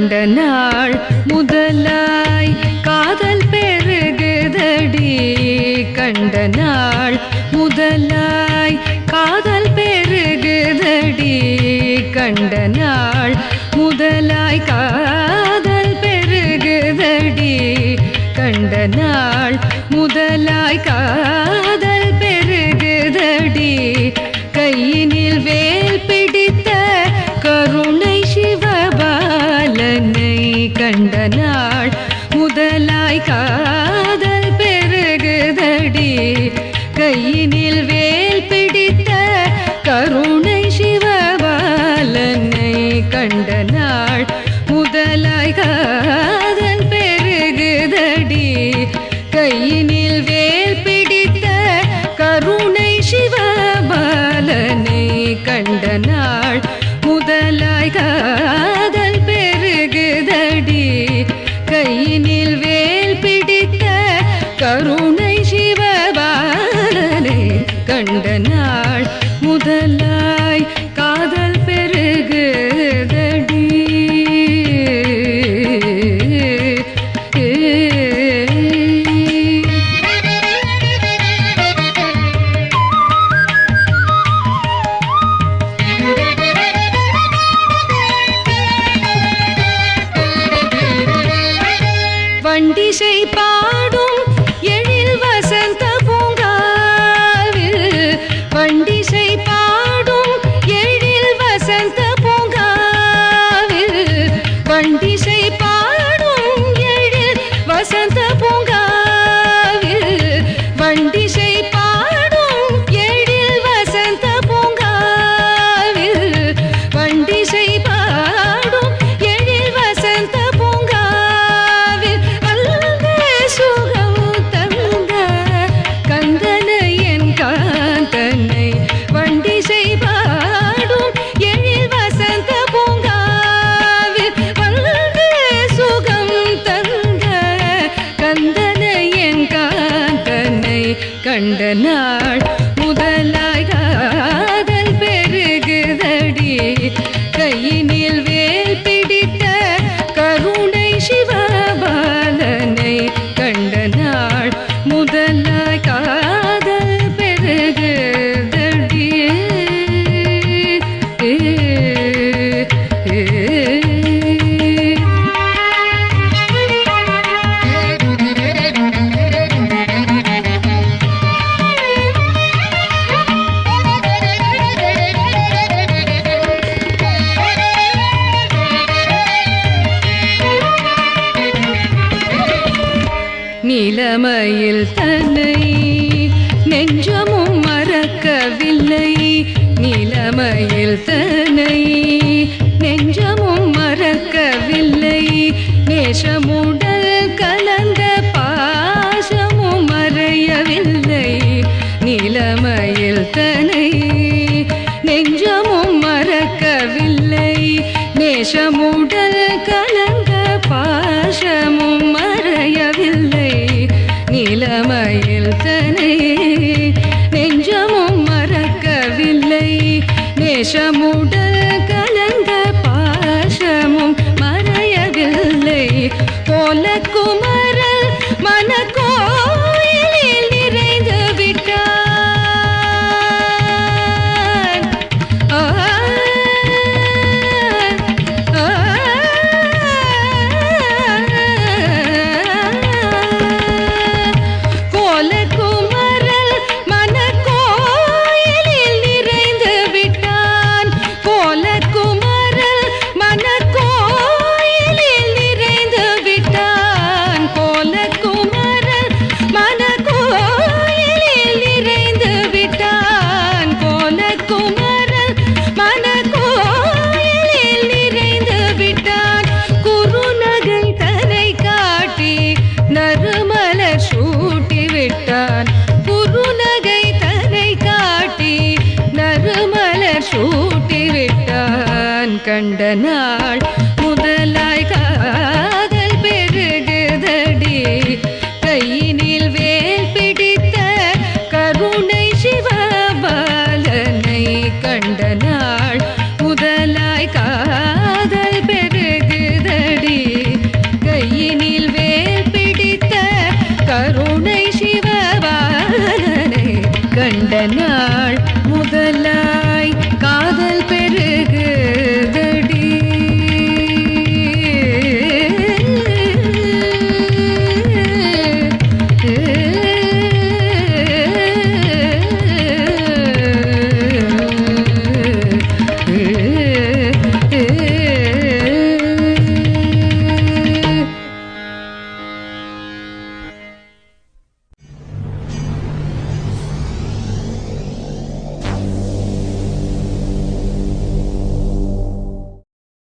கண்ட நாள் முதலாய் காதல் பெருகுதடி. கண்ட நாள் முதலாய் காதல் பெருகுதடி. கண்ட நாள் முதலாய் காதல் பெருகுதடி. கண்ட நாள் முதலாய் காதல் பெருகுதடி. கையினில் வேல் பிடித்த கருணை சிவபாலனை கண்ட நாள் முதலாய் காதல் பெருகுதடி. கையினில் வேல் பிடித்த கருணை சிவபாலனை கண்ட நாள் முதலாய் காதல் பெருகுதடி. கையினில் வேல் பிடித்த கருணை சிவபாலனை கண்ட நாள் முதலாய் காதல் பெருகுதடி. கையினில் வேல் பிடித்த கருணை சிவபாலனை கண்ட நாள் முதலாய் காதல் பெருகுதடி. வண்டிசை பாடும் எழில் வசந்த பூங்காவில். வண்டிசை பாடும் எழில் வசந்த பூங்காவில். வண்டிசை பாடும் எழில் வசந்த பூங்காவில். வண்டிசை பாடும் எழில் வசந்த பூங்காவில். வண்டிசை பாடும் எழில் வசந்த பூங்காவில். சுகம் தந்த கந்தனையன் காந்தனை வண்டிசை பாடும் எழில் வசந்த பூங்காவில். வந்து சுகம் தந்த கந்தனையன் காந்தனை கண்ட நாள் முதலாய் காதல் பெருகுதடி. கையினில் வேல் பிடித்த கருணை சிவபாலனை கண்ட நாள் முதலாய் காதல் பெருகுதடி. நிலமையில் தன்னை நெஞ்சமும் மறக்கவில்லை. நிலமையில் தன்னை நெஞ்சமும் மறக்கவில்லை. நேசமுடல் கலந்த பாசமும் மறையவில்லை. நிலமையில் தன்னை நெஞ்சமும் மறக்கவில்லை. நேசமுடல் கலந்த பாசமும் மறையவில்லை. நிலமையில் தன்னை நெஞ்சமும் மறக்கவில்லை. நேசமுடல் கலந்த பாசமும் மறையவில்லை. கோலக்குமரல் மனக்கோயிலில் நிறைந்து விட்டான். கண்ட நாள் முதலாய் காதல் பெருகுதடி. கையினில் வேல் பிடித்த கருணை சிவபாலனை கண்ட நாள் முதலாய் காதல் பெருகுதடி. கண்ட